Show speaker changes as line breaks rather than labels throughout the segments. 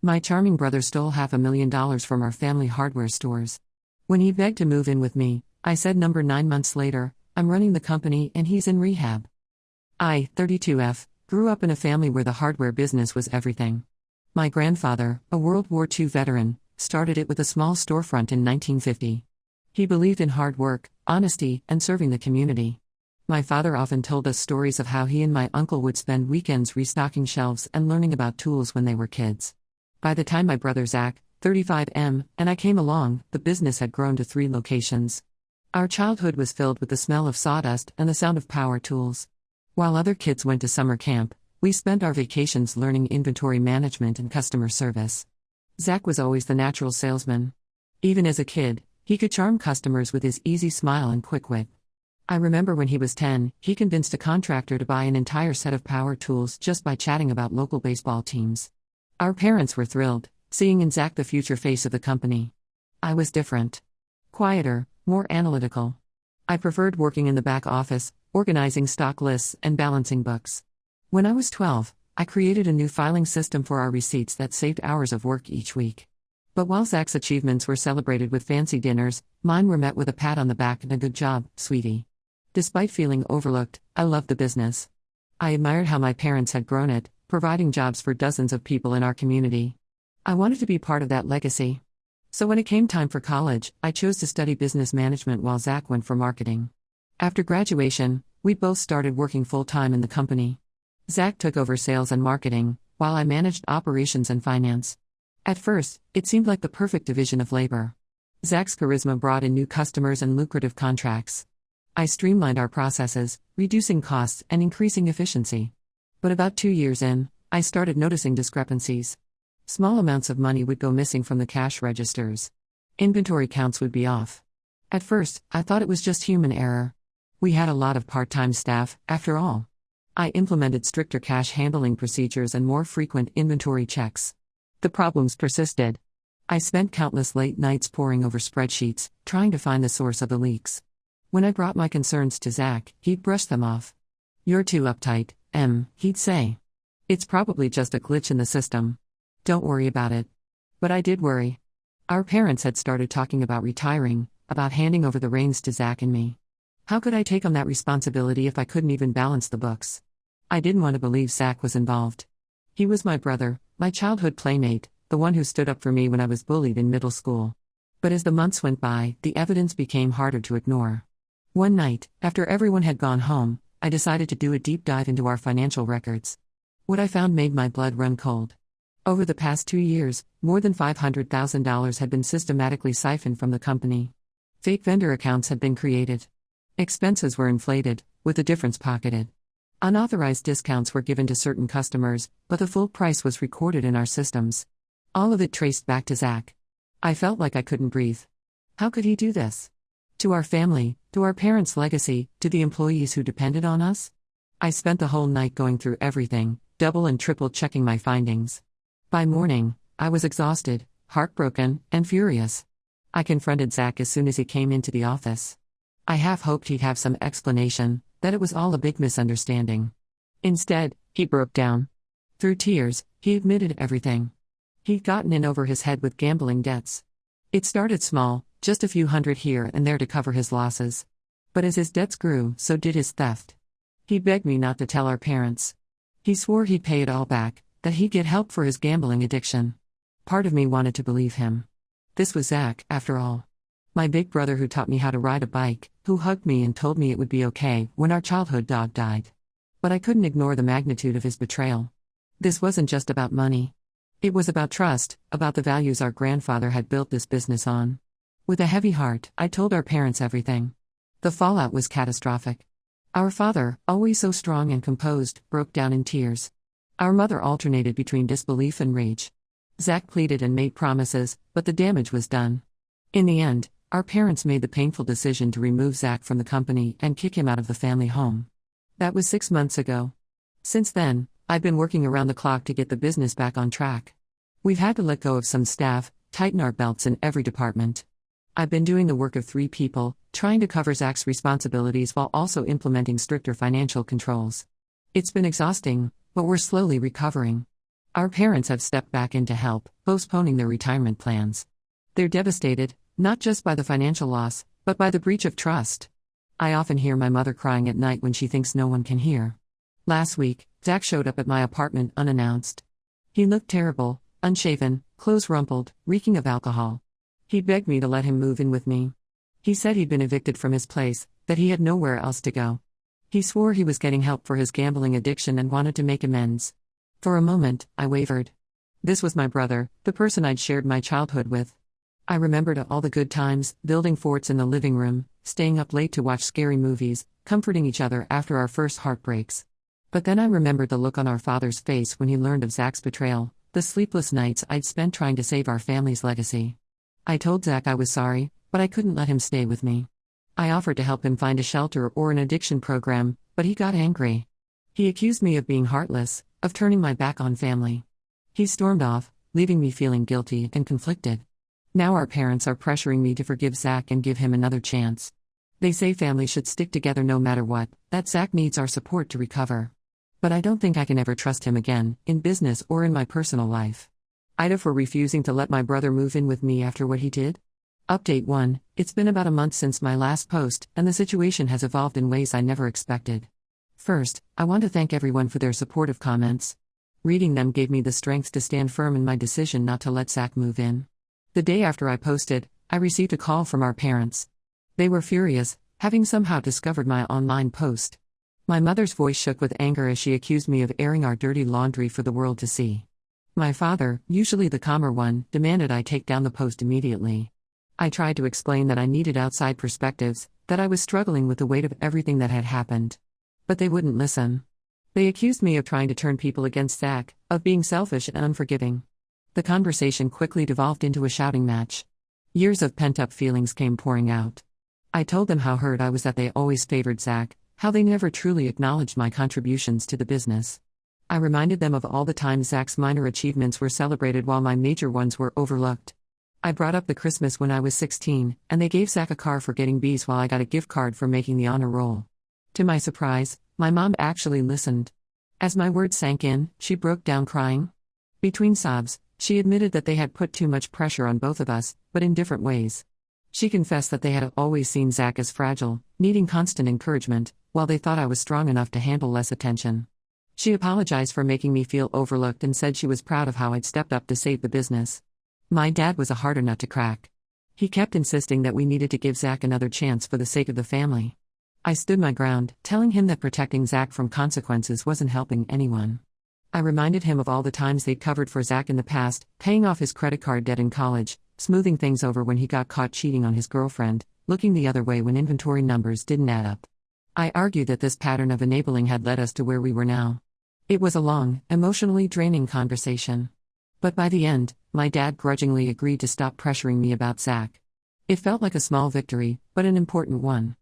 My charming brother stole $500,000 from our family hardware stores. When he begged to move in with me, I said, "Number 9 months later, I'm running the company and he's in rehab." I, 32F, grew up in a family where the hardware business was everything. My grandfather, a World War II veteran, started it with a small storefront in 1950. He believed in hard work, honesty, and serving the community. My father often told us stories of how he and my uncle would spend weekends restocking shelves and learning about tools when they were kids. By the time my brother Zach, 35M, and I came along, the business had grown to 3 locations. Our childhood was filled with the smell of sawdust and the sound of power tools. While other kids went to summer camp, we spent our vacations learning inventory management and customer service. Zach was always the natural salesman. Even as a kid, he could charm customers with his easy smile and quick wit. I remember when he was 10, he convinced a contractor to buy an entire set of power tools just by chatting about local baseball teams. Our parents were thrilled, seeing in Zach the future face of the company. I was different. Quieter, more analytical. I preferred working in the back office, organizing stock lists and balancing books. When I was 12, I created a new filing system for our receipts that saved hours of work each week. But while Zach's achievements were celebrated with fancy dinners, mine were met with a pat on the back and a "good job, sweetie." Despite feeling overlooked, I loved the business. I admired how my parents had grown it, providing jobs for dozens of people in our community. I wanted to be part of that legacy. So when it came time for college, I chose to study business management while Zach went for marketing. After graduation, we both started working full-time in the company. Zach took over sales and marketing, while I managed operations and finance. At first, it seemed like the perfect division of labor. Zach's charisma brought in new customers and lucrative contracts. I streamlined our processes, reducing costs and increasing efficiency. But about 2 years in, I started noticing discrepancies. Small amounts of money would go missing from the cash registers. Inventory counts would be off. At first, I thought it was just human error. We had a lot of part-time staff, after all. I implemented stricter cash handling procedures and more frequent inventory checks. The problems persisted. I spent countless late nights poring over spreadsheets, trying to find the source of the leaks. When I brought my concerns to Zach, he'd brush them off. "You're too uptight, he'd say. "It's probably just a glitch in the system. Don't worry about it." But I did worry. Our parents had started talking about retiring, about handing over the reins to Zach and me. How could I take on that responsibility if I couldn't even balance the books? I didn't want to believe Zach was involved. He was my brother, my childhood playmate, the one who stood up for me when I was bullied in middle school. But as the months went by, the evidence became harder to ignore. One night, after everyone had gone home, I decided to do a deep dive into our financial records. What I found made my blood run cold. Over the past 2 years, more than $500,000 had been systematically siphoned from the company. Fake vendor accounts had been created. Expenses were inflated, with the difference pocketed. Unauthorized discounts were given to certain customers, but the full price was recorded in our systems. All of it traced back to Zach. I felt like I couldn't breathe. How could he do this? To our family, to our parents' legacy, to the employees who depended on us? I spent the whole night going through everything, double and triple checking my findings. By morning, I was exhausted, heartbroken, and furious. I confronted Zach as soon as he came into the office. I half hoped he'd have some explanation, that it was all a big misunderstanding. Instead, he broke down. Through tears, he admitted everything. He'd gotten in over his head with gambling debts. It started small, just a few hundred here and there to cover his losses. But as his debts grew, so did his theft. He begged me not to tell our parents. He swore he'd pay it all back, that he'd get help for his gambling addiction. Part of me wanted to believe him. This was Zach, after all. My big brother who taught me how to ride a bike, who hugged me and told me it would be okay when our childhood dog died. But I couldn't ignore the magnitude of his betrayal. This wasn't just about money. It was about trust, about the values our grandfather had built this business on. With a heavy heart, I told our parents everything. The fallout was catastrophic. Our father, always so strong and composed, broke down in tears. Our mother alternated between disbelief and rage. Zach pleaded and made promises, but the damage was done. In the end, our parents made the painful decision to remove Zach from the company and kick him out of the family home. That was 6 months ago. Since then, I've been working around the clock to get the business back on track. We've had to let go of some staff, tighten our belts in every department. I've been doing the work of 3 people, trying to cover Zach's responsibilities while also implementing stricter financial controls. It's been exhausting, but we're slowly recovering. Our parents have stepped back in to help, postponing their retirement plans. They're devastated, not just by the financial loss, but by the breach of trust. I often hear my mother crying at night when she thinks no one can hear. Last week, Zach showed up at my apartment unannounced. He looked terrible, unshaven, clothes rumpled, reeking of alcohol. He begged me to let him move in with me. He said he'd been evicted from his place, that he had nowhere else to go. He swore he was getting help for his gambling addiction and wanted to make amends. For a moment, I wavered. This was my brother, the person I'd shared my childhood with. I remembered all the good times, building forts in the living room, staying up late to watch scary movies, comforting each other after our first heartbreaks. But then I remembered the look on our father's face when he learned of Zach's betrayal, the sleepless nights I'd spent trying to save our family's legacy. I told Zach I was sorry, but I couldn't let him stay with me. I offered to help him find a shelter or an addiction program, but he got angry. He accused me of being heartless, of turning my back on family. He stormed off, leaving me feeling guilty and conflicted. Now our parents are pressuring me to forgive Zach and give him another chance. They say families should stick together no matter what, that Zach needs our support to recover. But I don't think I can ever trust him again, in business or in my personal life. Ida for refusing to let my brother move in with me after what he did? Update 1, it's been about a month since my last post, and the situation has evolved in ways I never expected. First, I want to thank everyone for their supportive comments. Reading them gave me the strength to stand firm in my decision not to let Zach move in. The day after I posted, I received a call from our parents. They were furious, having somehow discovered my online post. My mother's voice shook with anger as she accused me of airing our dirty laundry for the world to see. My father, usually the calmer one, demanded I take down the post immediately. I tried to explain that I needed outside perspectives, that I was struggling with the weight of everything that had happened. But they wouldn't listen. They accused me of trying to turn people against Zach, of being selfish and unforgiving. The conversation quickly devolved into a shouting match. Years of pent-up feelings came pouring out. I told them how hurt I was that they always favored Zach, how they never truly acknowledged my contributions to the business. I reminded them of all the times Zach's minor achievements were celebrated while my major ones were overlooked. I brought up the Christmas when I was 16, and they gave Zach a car for getting B's while I got a gift card for making the honor roll. To my surprise, my mom actually listened. As my words sank in, she broke down crying. Between sobs, she admitted that they had put too much pressure on both of us, but in different ways. She confessed that they had always seen Zach as fragile, needing constant encouragement, while they thought I was strong enough to handle less attention. She apologized for making me feel overlooked and said she was proud of how I'd stepped up to save the business. My dad was a harder nut to crack. He kept insisting that we needed to give Zach another chance for the sake of the family. I stood my ground, telling him that protecting Zach from consequences wasn't helping anyone. I reminded him of all the times they'd covered for Zach in the past, paying off his credit card debt in college, smoothing things over when he got caught cheating on his girlfriend, looking the other way when inventory numbers didn't add up. I argued that this pattern of enabling had led us to where we were now. It was a long, emotionally draining conversation. But by the end, my dad grudgingly agreed to stop pressuring me about Zach. It felt like a small victory, but an important one.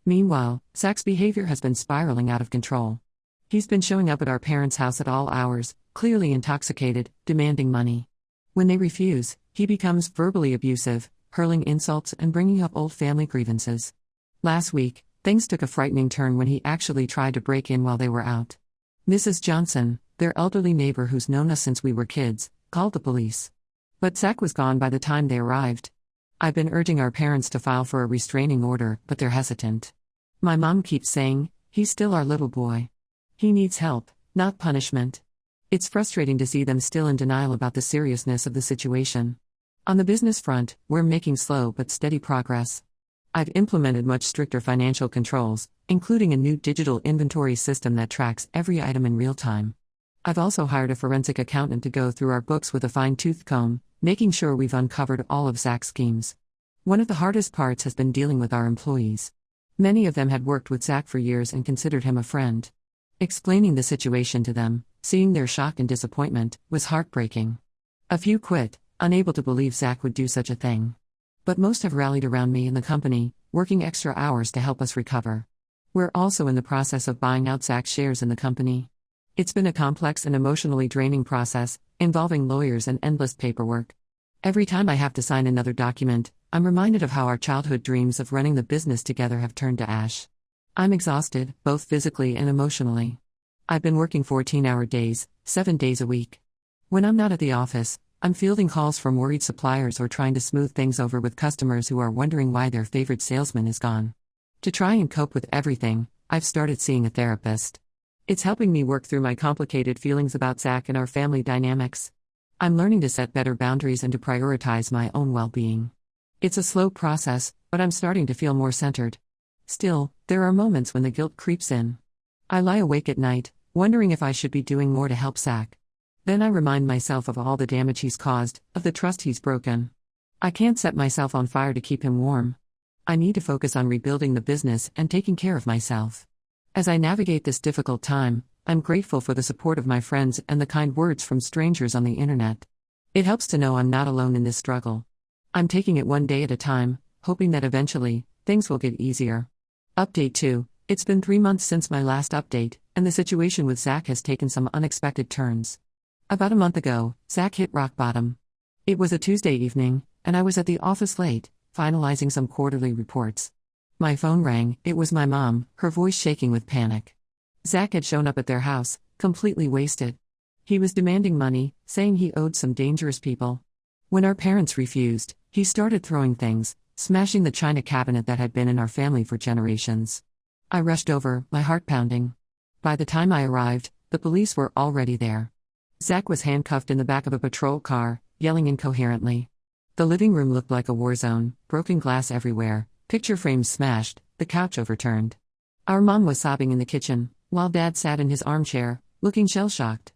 Meanwhile, Zach's behavior has been spiraling out of control. He's been showing up at our parents' house at all hours, clearly intoxicated, demanding money. When they refuse, he becomes verbally abusive, hurling insults and bringing up old family grievances. Last week, things took a frightening turn when he actually tried to break in while they were out. Mrs. Johnson, their elderly neighbor who's known us since we were kids, called the police. But Zach was gone by the time they arrived. I've been urging our parents to file for a restraining order, but they're hesitant. My mom keeps saying, he's still our little boy. He needs help, not punishment. It's frustrating to see them still in denial about the seriousness of the situation. On the business front, we're making slow but steady progress. I've implemented much stricter financial controls, including a new digital inventory system that tracks every item in real time. I've also hired a forensic accountant to go through our books with a fine-tooth comb, making sure we've uncovered all of Zach's schemes. One of the hardest parts has been dealing with our employees. Many of them had worked with Zach for years and considered him a friend. Explaining the situation to them, seeing their shock and disappointment, was heartbreaking. A few quit, unable to believe Zach would do such a thing. But most have rallied around me and the company, working extra hours to help us recover. We're also in the process of buying out Zach's shares in the company. It's been a complex and emotionally draining process, involving lawyers and endless paperwork. Every time I have to sign another document, I'm reminded of how our childhood dreams of running the business together have turned to ash. I'm exhausted, both physically and emotionally. I've been working 14-hour days, 7 days a week. When I'm not at the office, I'm fielding calls from worried suppliers or trying to smooth things over with customers who are wondering why their favorite salesman is gone. To try and cope with everything, I've started seeing a therapist. It's helping me work through my complicated feelings about Zach and our family dynamics. I'm learning to set better boundaries and to prioritize my own well-being. It's a slow process, but I'm starting to feel more centered. Still, there are moments when the guilt creeps in. I lie awake at night, wondering if I should be doing more to help Zach. Then I remind myself of all the damage he's caused, of the trust he's broken. I can't set myself on fire to keep him warm. I need to focus on rebuilding the business and taking care of myself. As I navigate this difficult time, I'm grateful for the support of my friends and the kind words from strangers on the internet. It helps to know I'm not alone in this struggle. I'm taking it one day at a time, hoping that eventually, things will get easier. Update 2. It's been 3 months since my last update, and the situation with Zach has taken some unexpected turns. About a month ago, Zach hit rock bottom. It was a Tuesday evening, and I was at the office late, finalizing some quarterly reports. My phone rang. It was my mom, her voice shaking with panic. Zach had shown up at their house, completely wasted. He was demanding money, saying he owed some dangerous people. When our parents refused, he started throwing things, smashing the china cabinet that had been in our family for generations. I rushed over, my heart pounding. By the time I arrived, the police were already there. Zach was handcuffed in the back of a patrol car, yelling incoherently. The living room looked like a war zone, broken glass everywhere, picture frames smashed, the couch overturned. Our mom was sobbing in the kitchen, while Dad sat in his armchair, looking shell-shocked.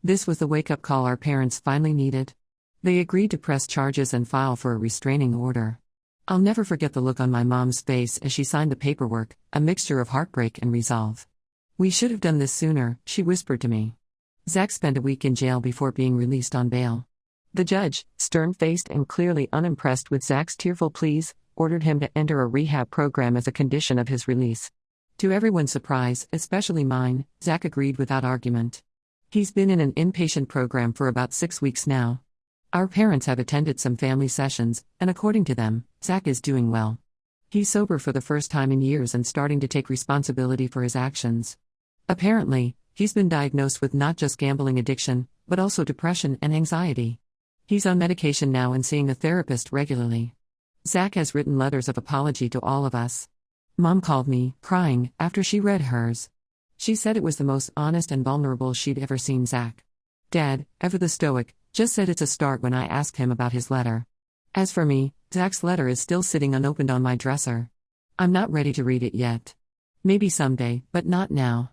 This was the wake-up call our parents finally needed. They agreed to press charges and file for a restraining order. I'll never forget the look on my mom's face as she signed the paperwork, a mixture of heartbreak and resolve. "We should have done this sooner," she whispered to me. Zach spent a week in jail before being released on bail. The judge, stern-faced and clearly unimpressed with Zach's tearful pleas, ordered him to enter a rehab program as a condition of his release. To everyone's surprise, especially mine, Zach agreed without argument. He's been in an inpatient program for about 6 weeks now. Our parents have attended some family sessions, and according to them, Zach is doing well. He's sober for the first time in years and starting to take responsibility for his actions. Apparently, he's been diagnosed with not just gambling addiction, but also depression and anxiety. He's on medication now and seeing a therapist regularly. Zach has written letters of apology to all of us. Mom called me, crying, after she read hers. She said it was the most honest and vulnerable she'd ever seen Zach. Dad, ever the stoic, just said it's a start when I asked him about his letter. As for me, Zach's letter is still sitting unopened on my dresser. I'm not ready to read it yet. Maybe someday, but not now.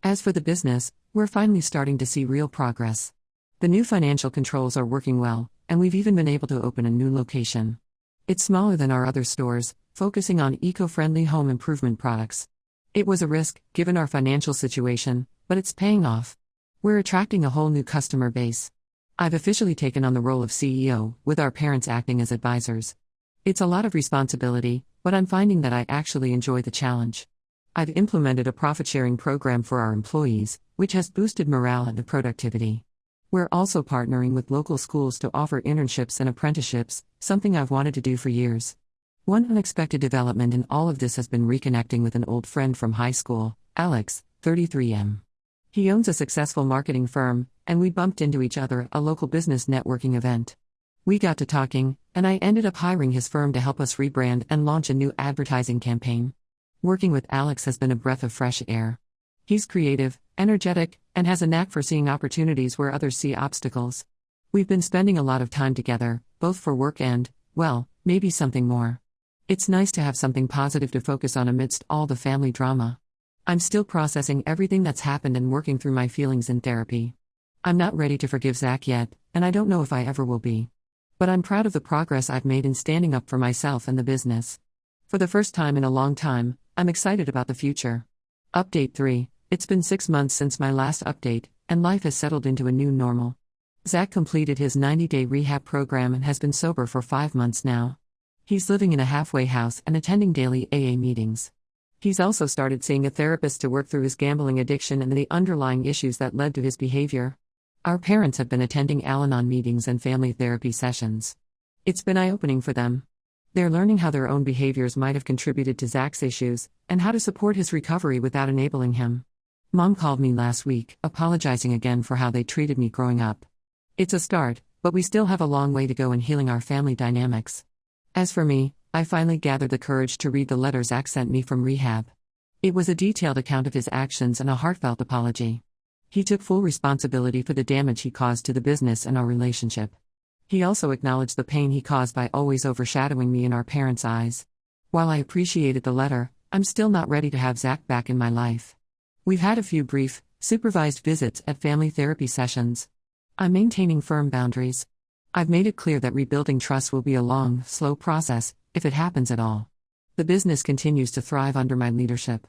As for the business, we're finally starting to see real progress. The new financial controls are working well, and we've even been able to open a new location. It's smaller than our other stores, focusing on eco-friendly home improvement products. It was a risk, given our financial situation, but it's paying off. We're attracting a whole new customer base. I've officially taken on the role of CEO, with our parents acting as advisors. It's a lot of responsibility, but I'm finding that I actually enjoy the challenge. I've implemented a profit-sharing program for our employees, which has boosted morale and productivity. We're also partnering with local schools to offer internships and apprenticeships, something I've wanted to do for years. One unexpected development in all of this has been reconnecting with an old friend from high school, Alex, 33M. He owns a successful marketing firm, and we bumped into each other at a local business networking event. We got to talking, and I ended up hiring his firm to help us rebrand and launch a new advertising campaign. Working with Alex has been a breath of fresh air. He's creative, energetic, and has a knack for seeing opportunities where others see obstacles. We've been spending a lot of time together, both for work and, well, maybe something more. It's nice to have something positive to focus on amidst all the family drama. I'm still processing everything that's happened and working through my feelings in therapy. I'm not ready to forgive Zach yet, and I don't know if I ever will be. But I'm proud of the progress I've made in standing up for myself and the business. For the first time in a long time, I'm excited about the future. Update 3. It's been 6 months since my last update, and life has settled into a new normal. Zach completed his 90-day rehab program and has been sober for 5 months now. He's living in a halfway house and attending daily AA meetings. He's also started seeing a therapist to work through his gambling addiction and the underlying issues that led to his behavior. Our parents have been attending Al-Anon meetings and family therapy sessions. It's been eye-opening for them. They're learning how their own behaviors might have contributed to Zach's issues, and how to support his recovery without enabling him. Mom called me last week, apologizing again for how they treated me growing up. It's a start, but we still have a long way to go in healing our family dynamics. As for me, I finally gathered the courage to read the letter Zach sent me from rehab. It was a detailed account of his actions and a heartfelt apology. He took full responsibility for the damage he caused to the business and our relationship. He also acknowledged the pain he caused by always overshadowing me in our parents' eyes. While I appreciated the letter, I'm still not ready to have Zach back in my life. We've had a few brief, supervised visits at family therapy sessions. I'm maintaining firm boundaries. I've made it clear that rebuilding trust will be a long, slow process, if it happens at all. The business continues to thrive under my leadership.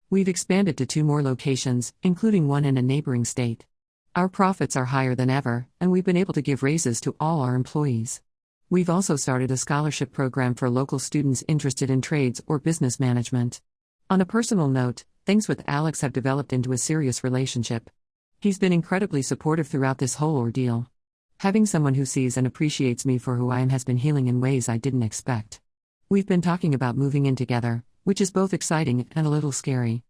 We've expanded to 2 more locations, including one in a neighboring state. Our profits are higher than ever, and we've been able to give raises to all our employees. We've also started a scholarship program for local students interested in trades or business management. On a personal note, things with Alex have developed into a serious relationship. He's been incredibly supportive throughout this whole ordeal. Having someone who sees and appreciates me for who I am has been healing in ways I didn't expect. We've been talking about moving in together, which is both exciting and a little scary.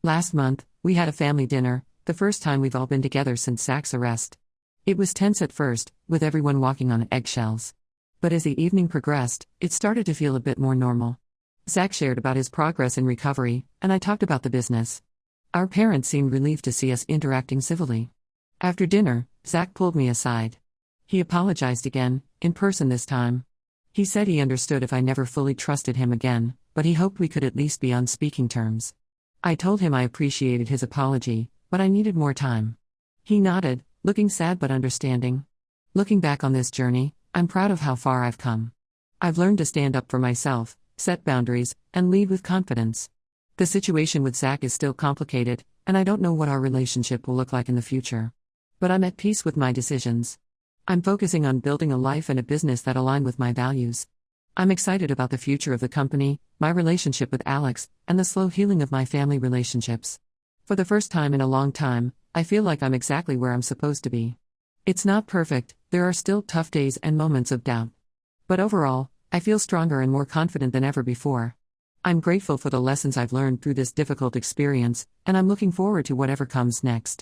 Last month, we had a family dinner, the first time we've all been together since Zach's arrest. It was tense at first, with everyone walking on eggshells. But as the evening progressed, it started to feel a bit more normal. Zach shared about his progress in recovery, and I talked about the business. Our parents seemed relieved to see us interacting civilly. After dinner, Zach pulled me aside. He apologized again, in person this time. He said he understood if I never fully trusted him again, but he hoped we could at least be on speaking terms. I told him I appreciated his apology, but I needed more time. He nodded, looking sad but understanding. Looking back on this journey, I'm proud of how far I've come. I've learned to stand up for myself, set boundaries, and lead with confidence. The situation with Zach is still complicated, and I don't know what our relationship will look like in the future. But I'm at peace with my decisions. I'm focusing on building a life and a business that align with my values. I'm excited about the future of the company, my relationship with Alex, and the slow healing of my family relationships. For the first time in a long time, I feel like I'm exactly where I'm supposed to be. It's not perfect, there are still tough days and moments of doubt. But overall, I feel stronger and more confident than ever before. I'm grateful for the lessons I've learned through this difficult experience, and I'm looking forward to whatever comes next.